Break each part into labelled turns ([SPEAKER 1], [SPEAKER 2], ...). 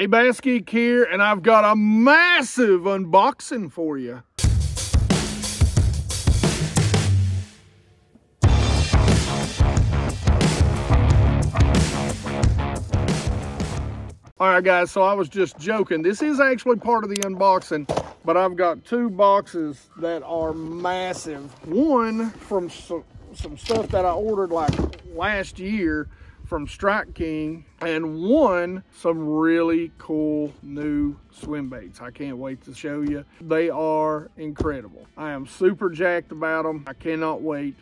[SPEAKER 1] Hey, BassGeek here, and I've got a massive unboxing for you. All right, guys, so I was just joking. This is actually part of the unboxing, but I've got two boxes that are massive. One from some stuff that I ordered like last year from Strike King, and one some really cool new swim baits. I can't wait to show you. They are incredible. I am super jacked about them. I cannot wait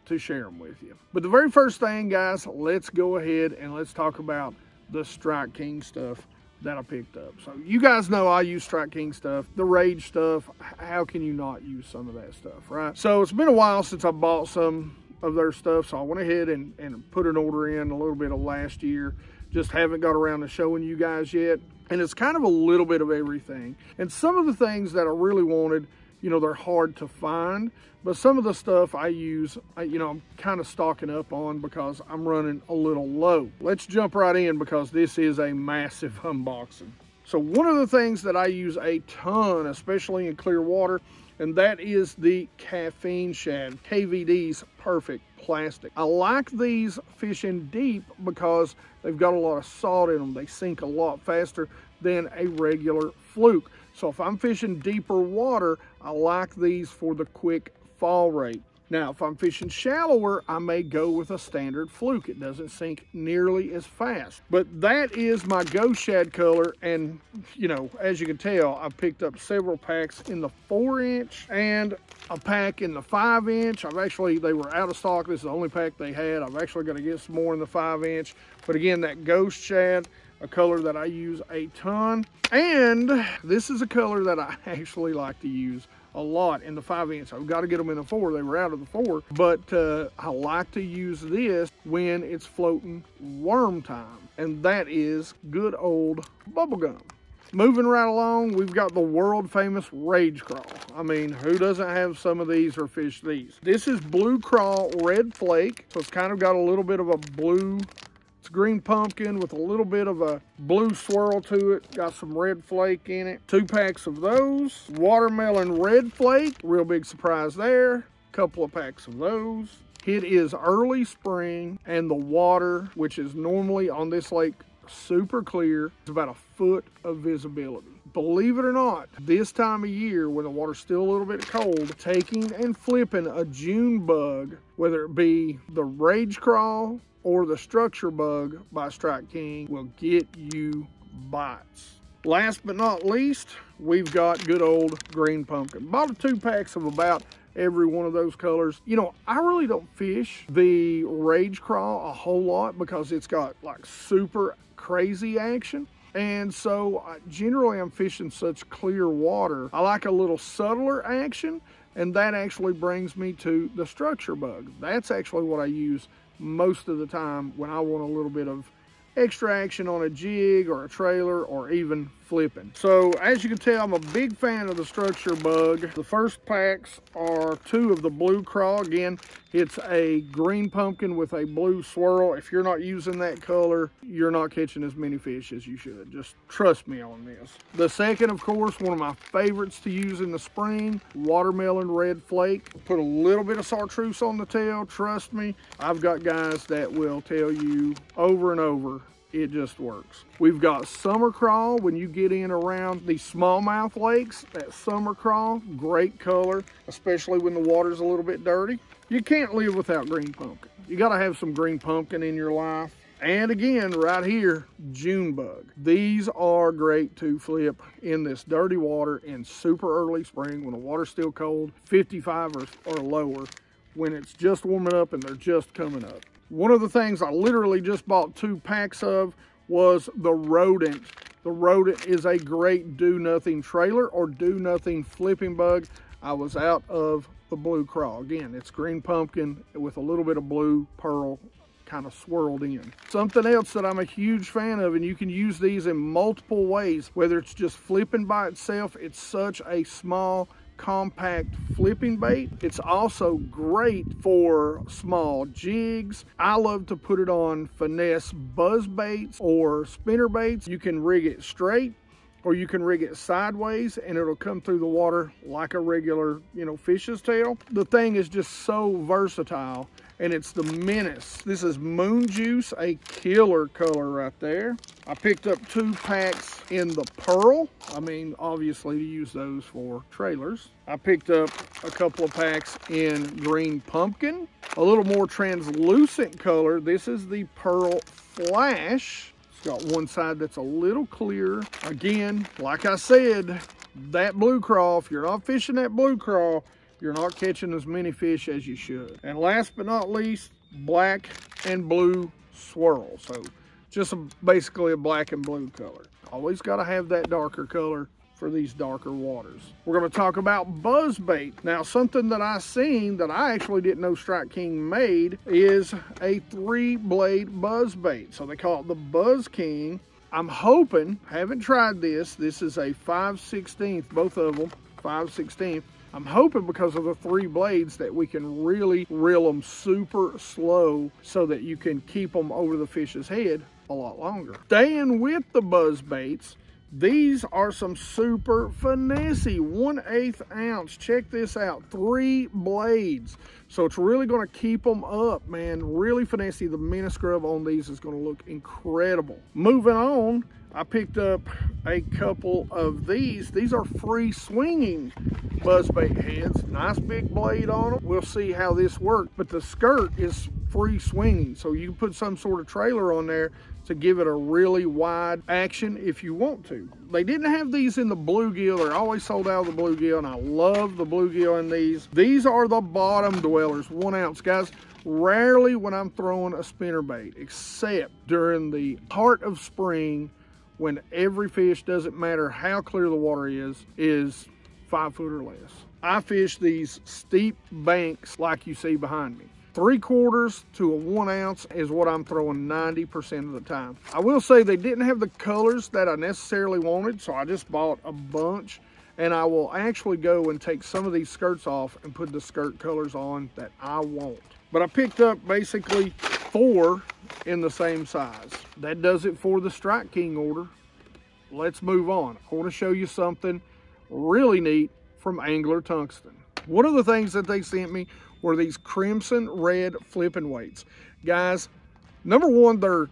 [SPEAKER 1] to share them with you. But the very first thing, guys, let's go ahead and let's talk about the Strike King stuff that I picked up. So you guys know I use Strike King stuff, the Rage stuff. How can you not use some of that stuff, right? So it's been a while since I bought some of their stuff, so I went ahead and put an order in a little bit of last year. Just haven't got around to showing you guys yet, and it's kind of a little bit of everything. And some of the things that I really wanted, you know, they're hard to find, but some of the stuff I use, you know, I'm kind of stocking up on because I'm running a little low. Let's jump right in because this is a massive unboxing. So one of the things that I use a ton, especially in clear water, and that is the caffeine shad, KVD's Perfect Plastic. I like these fishing deep because they've got a lot of salt in them. They sink a lot faster than a regular fluke. So if I'm fishing deeper water, I like these for the quick fall rate. Now, if I'm fishing shallower, I may go with a standard fluke. It doesn't sink nearly as fast. But that is my Go Shad color. And, you know, as you can tell, I picked up several packs in the 4-inch and a pack in the 5-inch. They were out of stock. This is the only pack they had. I've actually got to get some more in the 5-inch. But again, that Ghost Shad, a color that I use a ton. And this is a color that I actually like to use a lot in the 5-inch. I've got to get them in the 4. They were out of the 4, but I like to use this when it's floating worm time, and that is good old bubblegum. Moving right along, we've got the world famous Rage Crawl. I mean, who doesn't have some of these or fish these? This is Blue Crawl Red Flake, so it's kind of got a little bit of a blue. It's green pumpkin with a little bit of a blue swirl to it. Got some red flake in it. 2 packs of those. Watermelon red flake. Real big surprise there. Couple of packs of those. It is early spring and the water, which is normally on this lake super clear, is about a foot of visibility. Believe it or not, this time of year when the water's still a little bit cold, taking and flipping a June bug, whether it be the Rage Crawl or the Structure Bug by Strike King, will get you bites. Last but not least, we've got good old green pumpkin. Bought 2 packs of about every one of those colors. You know, I really don't fish the Rage Crawl a whole lot because it's got like super crazy action. And so generally I'm fishing such clear water. I like a little subtler action, and that actually brings me to the Structure Bug. That's actually what I use most of the time when I want a little bit of extra action on a jig or a trailer or even flipping. So as you can tell, I'm a big fan of the Structure Bug. The first packs are 2 of the Blue Crawl. Again, it's a green pumpkin with a blue swirl. If you're not using that color, you're not catching as many fish as you should. Just trust me on this. The second, of course, one of my favorites to use in the spring, Watermelon Red Flake. Put a little bit of chartreuse on the tail. Trust me, I've got guys that will tell you over and over, it just works. We've got Summer Crawl. When you get in around these smallmouth lakes, that Summer Crawl, great color, especially when the water's a little bit dirty. You can't live without green pumpkin. You gotta have some green pumpkin in your life. And again, right here, June bug. These are great to flip in this dirty water in super early spring when the water's still cold, 55 or lower, when it's just warming up and they're just coming up. One of the things I literally just bought 2 packs of was the Rodent. The Rodent is a great do-nothing trailer or do-nothing flipping bug. I was out of the Blue Crawl. Again, it's green pumpkin with a little bit of blue pearl kind of swirled in. Something else that I'm a huge fan of, and you can use these in multiple ways, whether it's just flipping by itself. It's such a small, compact flipping bait. It's also great for small jigs. I love to put it on finesse buzz baits or spinner baits. You can rig it straight, or you can rig it sideways and it'll come through the water like a regular, you know, fish's tail. The thing is just so versatile, and it's the Menace. This is Moon Juice, a killer color right there. I picked up 2 packs in the Pearl. I mean, obviously to use those for trailers. I picked up a couple of packs in Green Pumpkin, a little more translucent color. This is the Pearl Flash. Got one side that's a little clear. Again, like I said, that blue craw, if you're not fishing that blue craw, you're not catching as many fish as you should. And last but not least, black and blue swirl. So just basically a black and blue color. Always got to have that darker color for these darker waters. We're going to talk about buzz bait. Now, something that I seen that I actually didn't know Strike King made is a 3-blade buzz bait. So they call it the Buzz King. I'm hoping, haven't tried this. This is a 5/16, both of them, 5/16. I'm hoping because of the 3 blades that we can really reel them super slow so that you can keep them over the fish's head a lot longer. Staying with the buzz baits, these are some super finessey 1/8 ounce. Check this out, 3 blades. So it's really going to keep them up, man. Really finessey. The Menace scrub on these is going to look incredible. Moving on, I picked up a couple of these. These are free swinging buzzbait heads. Nice big blade on them. We'll see how this works. But the skirt is free swinging, so you can put some sort of trailer on there to give it a really wide action if you want to. They didn't have these in the bluegill. They're always sold out of the bluegill, and I love the bluegill in these. These are the bottom dwellers, 1 ounce, guys. Rarely when I'm throwing a spinnerbait, except during the heart of spring, when every fish, doesn't matter how clear the water is 5 foot or less. I fish these steep banks like you see behind me. 3/4 to a 1 ounce is what I'm throwing 90% of the time. I will say they didn't have the colors that I necessarily wanted, so I just bought a bunch, and I will actually go and take some of these skirts off and put the skirt colors on that I want. But I picked up basically 4 in the same size. That does it for the Strike King order. Let's move on. I want to show you something really neat from Angler Tungsten. One of the things that they sent me were these crimson red flipping weights. Guys, number one, they're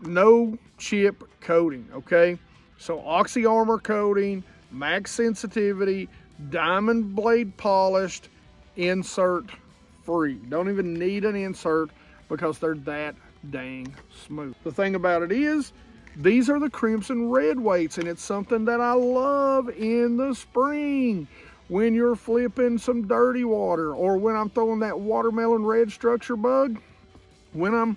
[SPEAKER 1] no chip coating, okay? So Oxy Armor coating, max sensitivity, diamond blade polished, insert free. Don't even need an insert because they're that dang smooth. The thing about it is, these are the crimson red weights, and it's something that I love in the spring. When you're flipping some dirty water, or when I'm throwing that watermelon red structure bug, when I'm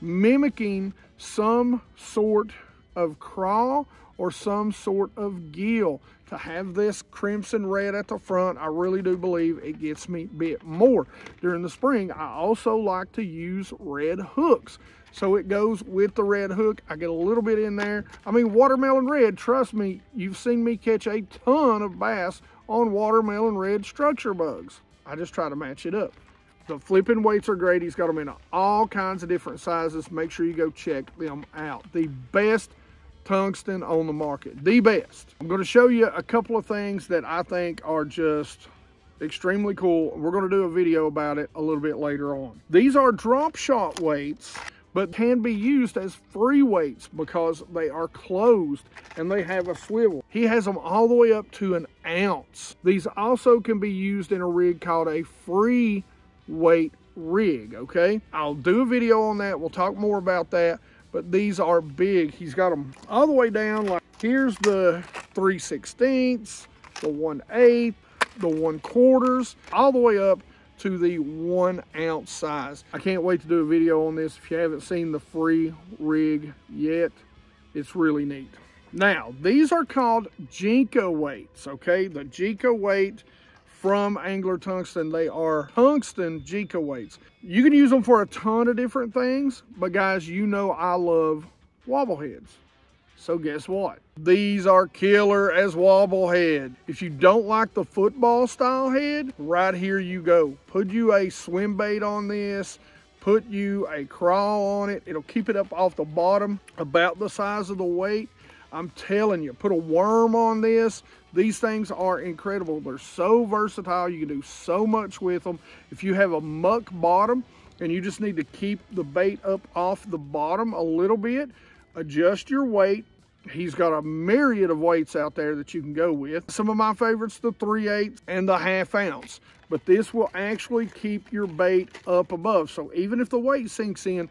[SPEAKER 1] mimicking some sort of craw or some sort of gill, to have this crimson red at the front, I really do believe it gets me bit more. During the spring, I also like to use red hooks. So it goes with the red hook. I get a little bit in there. I mean, watermelon red, trust me, you've seen me catch a ton of bass on watermelon red structure bugs. I just try to match it up. The flipping weights are great. He's got them in all kinds of different sizes. Make sure you go check them out. The best tungsten on the market, the best. I'm going to show you a couple of things that I think are just extremely cool. We're going to do a video about it a little bit later on. These are drop shot weights, but can be used as free weights because they are closed and they have a swivel. He has them all the way up to 1 ounce. These also can be used in a rig called a free weight rig, okay? I'll do a video on that. We'll talk more about that, but these are big. He's got them all the way down. Like, here's the 3/16, the 1/8, the 1/4, all the way up to the 1 ounce size. I can't wait to do a video on this. If you haven't seen the free rig yet, it's really neat. Now, these are called Jinko weights, okay? The Jinko weight from Angler Tungsten. They are tungsten Jinko weights. You can use them for a ton of different things, but guys, you know I love wobble heads. So guess what? These are killer as wobble head. If you don't like the football style head, right here you go. Put you a swim bait on this, put you a crawl on it. It'll keep it up off the bottom, about the size of the weight. I'm telling you, put a worm on this. These things are incredible. They're so versatile. You can do so much with them. If you have a muck bottom and you just need to keep the bait up off the bottom a little bit, adjust your weight. He's got a myriad of weights out there that you can go with. Some of my favorites, the 3/8 and the 1/2 ounce. But this will actually keep your bait up above. So even if the weight sinks in,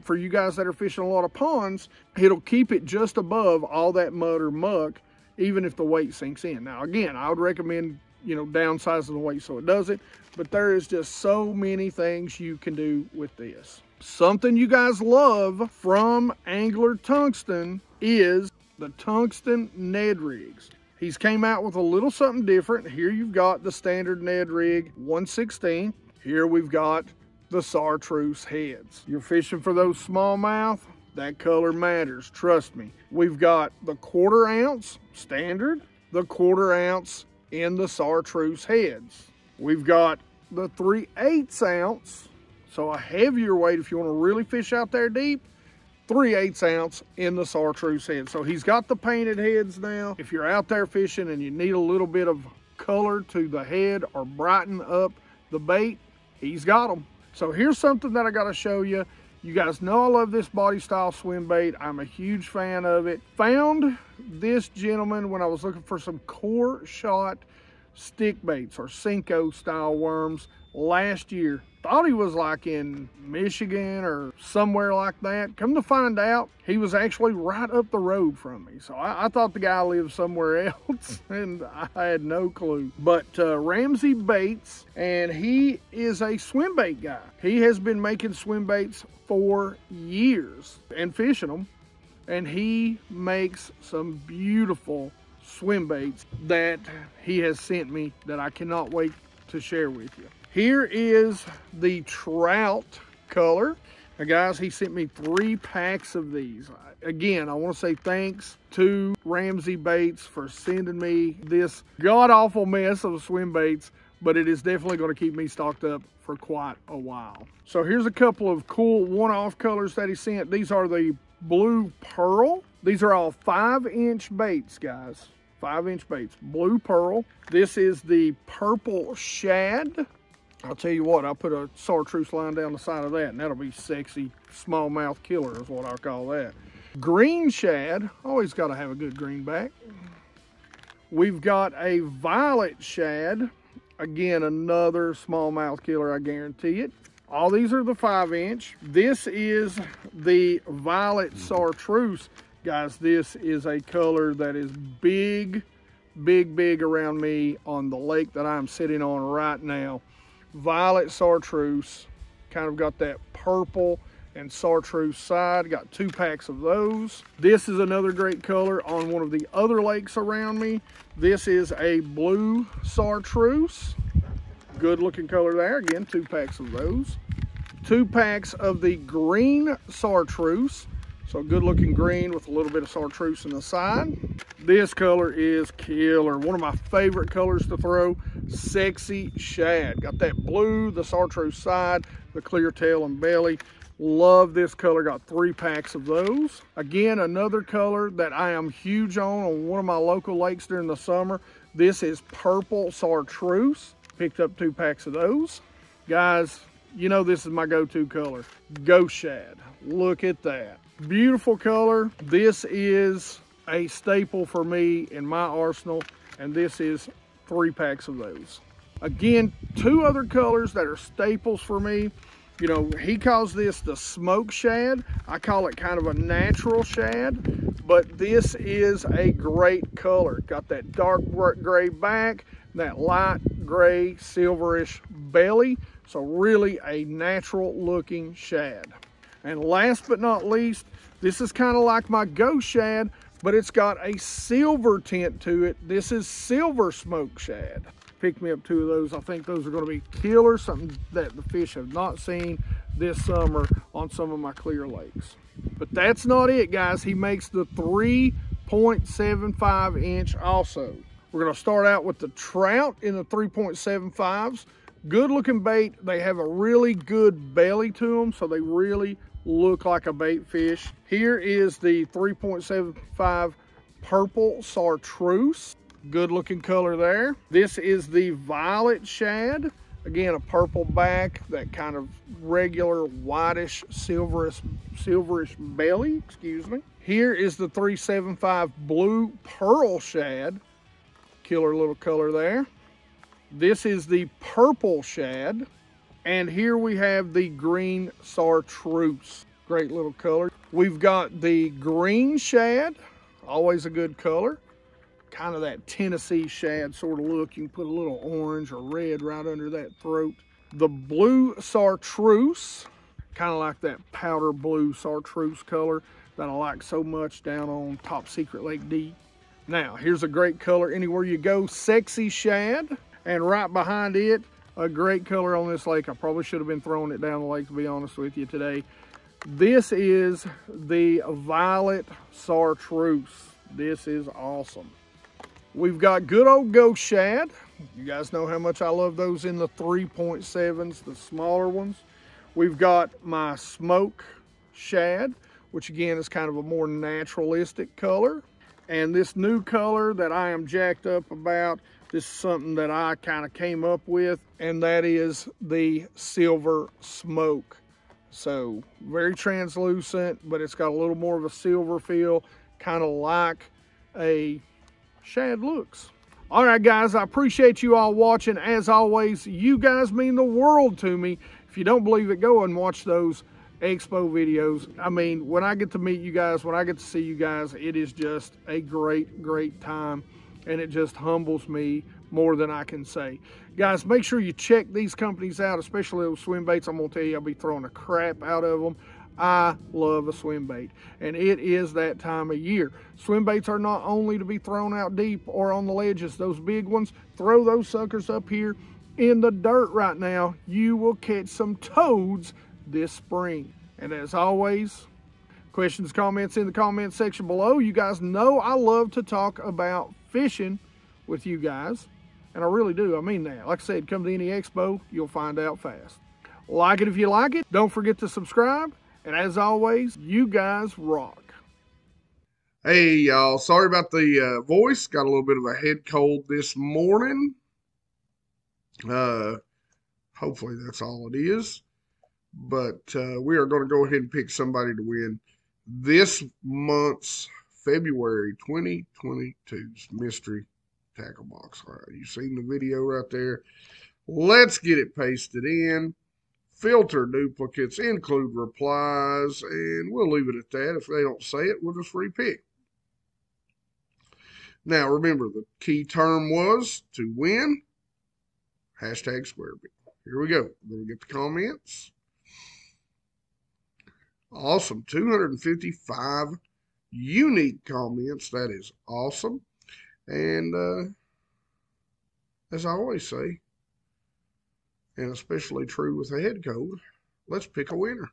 [SPEAKER 1] for you guys that are fishing a lot of ponds, it'll keep it just above all that mud or muck, even if the weight sinks in. Now again, I would recommend, you know, downsizing the weight so it doesn't, but there is just so many things you can do with this. Something you guys love from Angler Tungsten is the tungsten Ned rigs. He's came out with a little something different. Here you've got the standard Ned rig 1/16. Here we've got the chartreuse heads. You're fishing for those smallmouth, that color matters, trust me. We've got the 1/4 ounce standard, the 1/4 ounce in the chartreuse heads. We've got the 3/8 ounce, so a heavier weight if you want to really fish out there deep, 3/8 ounce in the chartreuse head. So he's got the painted heads now. If you're out there fishing and you need a little bit of color to the head or brighten up the bait, he's got them. So here's something that I got to show you. You guys know I love this body style swim bait. I'm a huge fan of it. Found this gentleman when I was looking for some core shot stick baits or Cinco style worms last year. Thought he was like in Michigan or somewhere like that. Come to find out, he was actually right up the road from me. So I thought the guy lived somewhere else and I had no clue. But Ramsey baits, and he is a swim bait guy. He has been making swim baits for years and fishing them. And he makes some beautiful swim baits that he has sent me that I cannot wait to share with you. Here is the trout color. Now guys, he sent me 3 packs of these. Again, I want to say thanks to Ramsey Baits for sending me this god-awful mess of swim baits, but it is definitely going to keep me stocked up for quite a while. So here's a couple of cool one-off colors that he sent. These are the blue pearl. These are all 5-inch baits, guys. 5-inch baits, blue pearl. This is the purple shad. I'll tell you what, I'll put a chartreuse line down the side of that, and that'll be sexy smallmouth killer is what I call that. Green shad, always got to have a good greenback. We've got a violet shad. Again, another smallmouth killer, I guarantee it. All these are the 5-inch. This is the violet chartreuse. Guys, this is a color that is big, big, big around me on the lake that I'm sitting on right now. Violet chartreuse, kind of got that purple and chartreuse side. Got 2 packs of those. This is another great color on one of the other lakes around me. This is a blue chartreuse. Good looking color there. Again, 2 packs of those. 2 packs of the green chartreuse. So good looking green with a little bit of chartreuse in the side. This color is killer. One of my favorite colors to throw, sexy shad. Got that blue, the chartreuse side, the clear tail and belly. Love this color, got 3 packs of those. Again, another color that I am huge on one of my local lakes during the summer. This is purple chartreuse. Picked up 2 packs of those. Guys, you know this is my go-to color, ghost shad. Look at that. Beautiful color. This is a staple for me in my arsenal, and this is 3 packs of those. Again, 2 other colors that are staples for me. You know, he calls this the smoke shad. I call it kind of a natural shad, but this is a great color. Got that dark gray back, that light gray silverish belly. So really a natural looking shad. And last but not least, this is kind of like my ghost shad, but it's got a silver tint to it. This is silver smoke shad. Picked me up 2 of those. I think those are going to be killer, something that the fish have not seen this summer on some of my clear lakes. But that's not it, guys. He makes the 3.75 inch also. We're going to start out with the trout in the 3.75s. Good looking bait. They have a really good belly to them, so they really look like a bait fish. Here is the 3.75 purple chartreuse. Good looking color there. This is the violet shad. Again, a purple back, that kind of regular whitish silverish belly, excuse me. Here is the 3.75 blue pearl shad. Killer little color there. This is the purple shad. And here we have the green chartreuse. Great little color. We've got the green shad, always a good color. Kind of that Tennessee shad sort of look. You can put a little orange or red right under that throat. The blue chartreuse, kind of like that powder blue chartreuse color that I like so much down on Top Secret Lake D. Now, here's a great color anywhere you go, sexy shad. And right behind it, a great color on this lake. I probably should have been throwing it down the lake, to be honest with you today. This is the violet chartreuse. This is awesome. We've got good old ghost shad. You guys know how much I love those in the 3.7s, the smaller ones. We've got my smoke shad, which again is kind of a more naturalistic color. And this new color that I am jacked up about, this is something that I kind of came up with, and that is the silver smoke. So very translucent, but it's got a little more of a silver feel, kind of like a shad looks. All right, guys, I appreciate you all watching. As always, you guys mean the world to me. If you don't believe it, go and watch those expo videos. I mean, when I get to meet you guys, when I get to see you guys, it is just a great time, and it just humbles me more than I can say. Guys, make sure you check these companies out, especially those swim baits. I'm gonna tell you, I'll be throwing the crap out of them. I love a swim bait, and it is that time of year. Swim baits are not only to be thrown out deep or on the ledges. Those big ones, throw those suckers up here in the dirt right now. You will catch some toads this spring. And as always, questions, comments in the comment section below. You guys know I love to talk about fishing with you guys, and I really do. I mean that. Like I said, come to any expo, you'll find out fast. Like it if you like it. Don't forget to subscribe. And as always, you guys rock.
[SPEAKER 2] Hey, y'all. Sorry about the voice. Got a little bit of a head cold this morning. Hopefully that's all it is. But we are going to go ahead and pick somebody to win this month's February 2022's Mystery Tackle Box. All right, you've seen the video right there. Let's get it pasted in. Filter duplicates, include replies, and we'll leave it at that. If they don't say it, we'll just repick. Now, remember, the key term was to win, #SquareBit. Here we go. Let me get the comments. Awesome. 255 unique comments. That is awesome. And as I always say, and especially true with a head cold, let's pick a winner.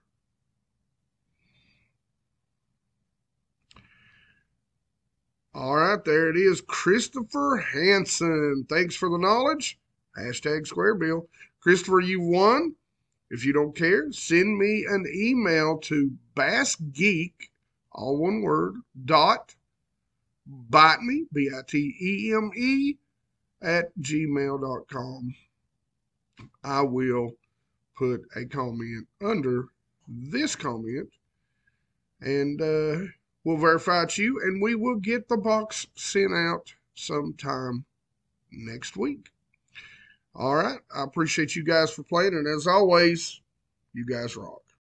[SPEAKER 2] All right, there it is. Christopher Hansen. Thanks for the knowledge. #SquareBill. Christopher, you won. If you don't care, send me an email to BassGeek, all one word, .biteme, BITEME, @gmail.com. I will put a comment under this comment, and we'll verify it's you, and we will get the box sent out sometime next week. All right, I appreciate you guys for playing, and as always, you guys rock.